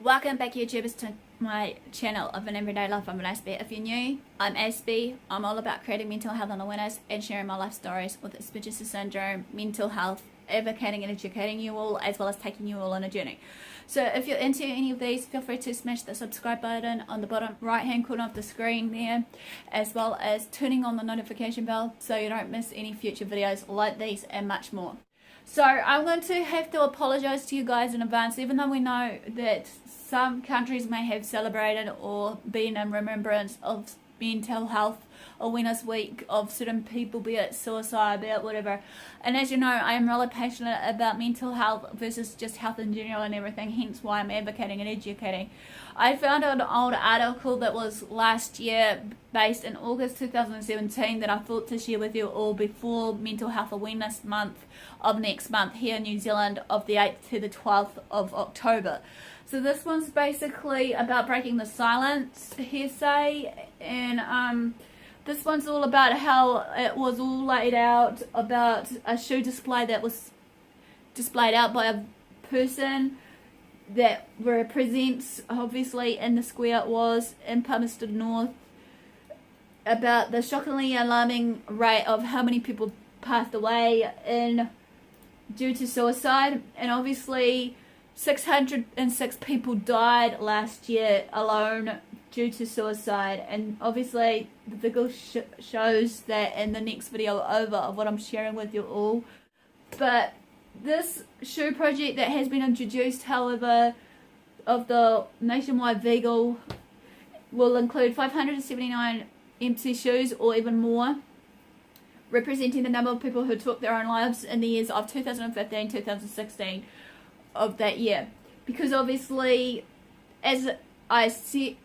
Welcome back YouTubers to my channel of An Everyday Life. I'm Asby. If you're new, I'm Asby. I'm all about creating mental health awareness and sharing my life stories with Asperger's syndrome, mental health, advocating and educating you all, as well as taking you all on a journey. So if you're into any of these, feel free to smash the subscribe button on the bottom right hand corner of the screen there, as well as turning on the notification bell so you don't miss any future videos like these and much more. So I'm going to have to apologize to you guys in advance, even though we know that some countries may have celebrated or been in remembrance of Mental Health Awareness Week of certain people, be it suicide, be it whatever. And as you know, I am really passionate about mental health versus just health in general and everything, hence why I'm advocating and educating. I found an old article that was last year, based in August 2017, that I thought to share with you all before Mental Health Awareness Month of next month here in New Zealand, of the 8th to the 12th of October. So this one's basically about breaking the silence hearsay, and this one's all about how it was all laid out about a shoe display that was displayed out by a person that represents, obviously in the square it was, in Palmerston North, about the shockingly alarming rate of how many people passed away due to suicide. And obviously 606 people died last year alone due to suicide, and obviously the figure shows that in the next video over of what I'm sharing with you all. But this shoe project that has been introduced, however, of the nationwide Vegal, will include 579 empty shoes or even more, representing the number of people who took their own lives in the years of 2015-2016 of that year. Because obviously, as I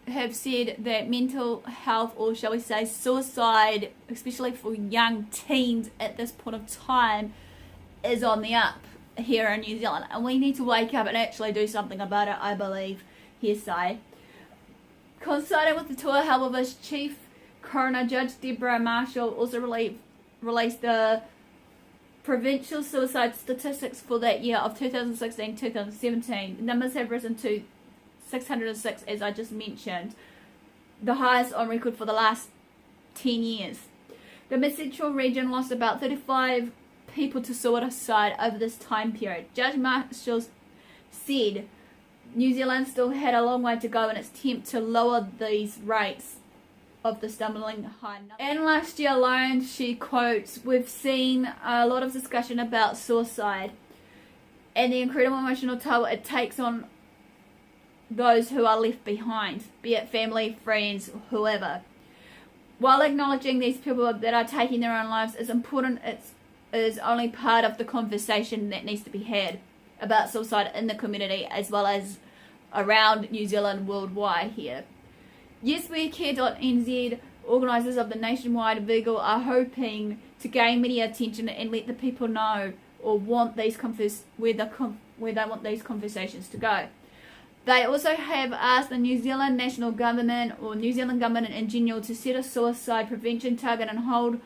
have said, that mental health, or shall we say suicide, especially for young teens at this point of time, is on the up here in New Zealand, and we need to wake up and actually do something about it, I believe, hearsay. Coinciding with the tour, however, Chief Coroner Judge Deborah Marshall also released the provincial suicide statistics for that year of 2016-2017. The numbers have risen to 606, as I just mentioned, the highest on record for the last 10 years. The Mid Central region lost about 35 people to suicide over this time period. Judge Marshall said New Zealand still had a long way to go in its attempt to lower these rates of the stumbling high number. And last year alone, she quotes, "We've seen a lot of discussion about suicide and the incredible emotional toll it takes on those who are left behind, be it family, friends, whoever. While acknowledging these people that are taking their own lives is important, it is only part of the conversation that needs to be had about suicide in the community, as well as around New Zealand, worldwide here. YesWeCare.nz, organisers of the nationwide Vegal, are hoping to gain media attention and let the people know or want these where they want these conversations to go. They also have asked the New Zealand National Government, or New Zealand Government in general, to set a suicide prevention target and hold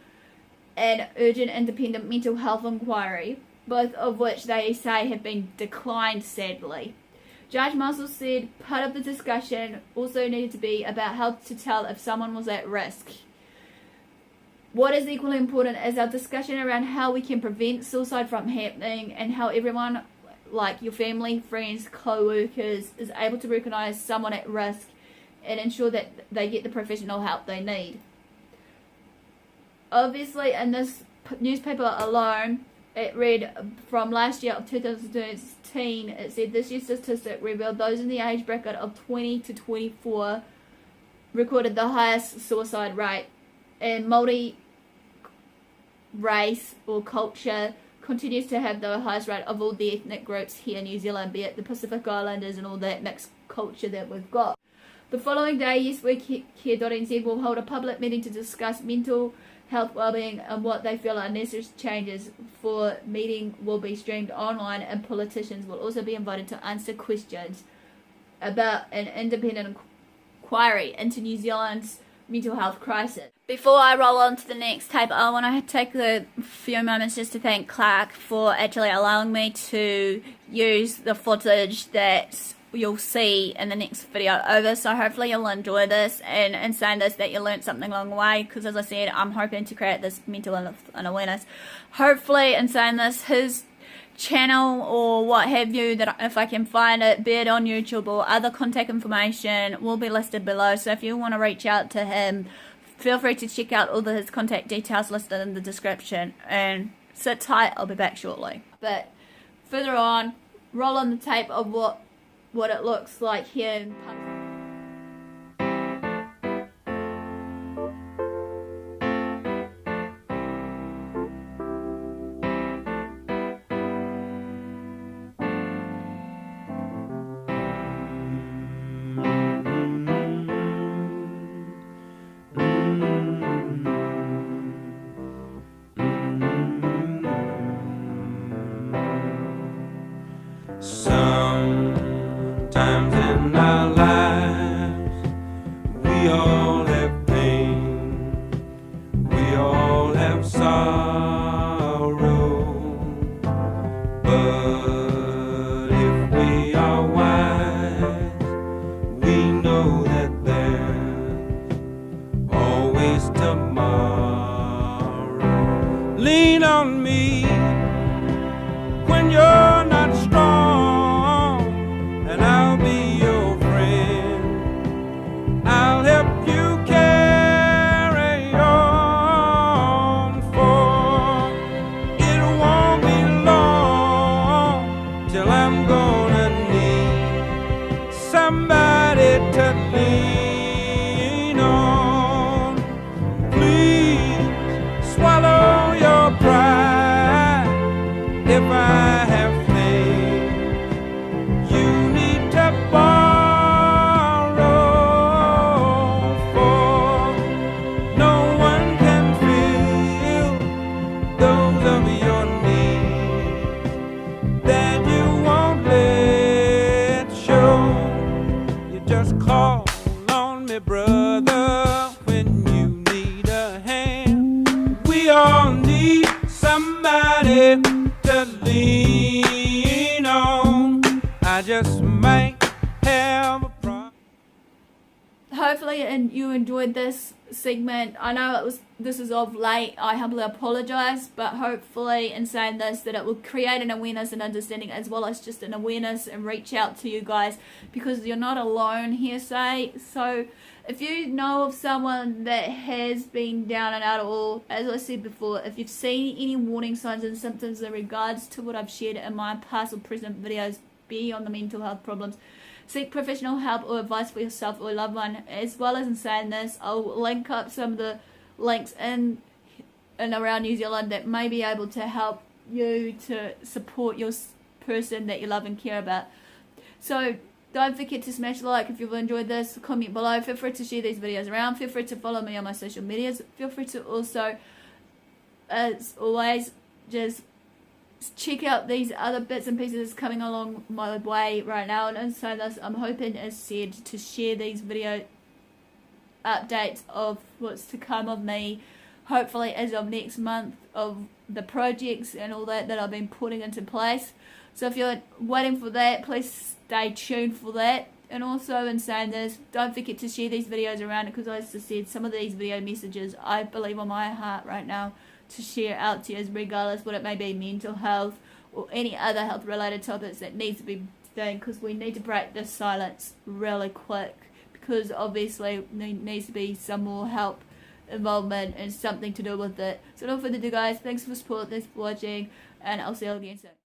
an urgent independent mental health inquiry, both of which they say have been declined, sadly. Judge Marshall said part of the discussion also needed to be about how to tell if someone was at risk. What is equally important is our discussion around how we can prevent suicide from happening, and how everyone, like your family, friends, co-workers, is able to recognise someone at risk and ensure that they get the professional help they need." Obviously, in this newspaper alone, it read from last year of 2013, it said this year's statistic revealed those in the age bracket of 20 to 24 recorded the highest suicide rate, and multi-race or culture continues to have the highest rate of all the ethnic groups here in New Zealand, be it the Pacific Islanders and all that mixed culture that we've got. The following day, YesWeCare.nz will hold a public meeting to discuss mental health wellbeing and what they feel are necessary changes. For meeting will be streamed online, and politicians will also be invited to answer questions about an independent inquiry into New Zealand's mental health crisis. Before I roll on to the next tape, I want to take a few moments just to thank Clark for actually allowing me to use the footage that you'll see in the next video over. So hopefully you'll enjoy this, and in saying this that you learned something along the way, because as I said, I'm hoping to create this mental health and awareness. Hopefully in saying this, his channel or what have you, that if I can find it, be it on YouTube or other contact information, will be listed below. So if you want to reach out to him, feel free to check out all of his contact details listed in the description, and sit tight, I'll be back shortly. But further on, roll on the tape of what it looks like here in Sometimes in our lives we all have pain, we all have sorrow, but if we are wise, we know that there's always tomorrow. Lean on me when you're not strong, and I'll be your friend. I'll help you carry on, for it won't be long till I'm gonna need somebody to lean on. Please swallow your pride. If I have faith, you need to borrow, for no one can fill those of your needs that you won't let show. You just call on me, brother, when you need a hand. We all need somebody to lean on. I just might have a problem. hopefully you enjoyed this segment. I know this is of late, I humbly apologize, but hopefully in saying this that it will create an awareness and understanding, as well as just an awareness, and reach out to you guys, because you're not alone here. So if you know of someone that has been down and out, or as I said before, if you've seen any warning signs and symptoms in regards to what I've shared in my past or present videos, be on the mental health problems, seek professional help or advice for yourself or loved one. As well as in saying this, I'll link up some of the links in and around New Zealand that may be able to help you to support your person that you love and care about. So don't forget to smash the like if you've enjoyed this, comment below, feel free to share these videos around, feel free to follow me on my social medias, feel free to also, as always, just check out these other bits and pieces coming along my way right now. And so this, I'm hoping, as said, to share these video updates of what's to come of me, hopefully as of next month, of the projects and all that I've been putting into place. So if you're waiting for that, please stay tuned for that. And also in saying this, don't forget to share these videos around, because as I said, some of these video messages I believe on my heart right now to share out to you, regardless what it may be, mental health or any other health related topics that needs to be done, because we need to break this silence really quick, because obviously there needs to be some more help, involvement, and something to do with it. So no further ado guys, thanks for support, thanks for watching, and I'll see you again soon.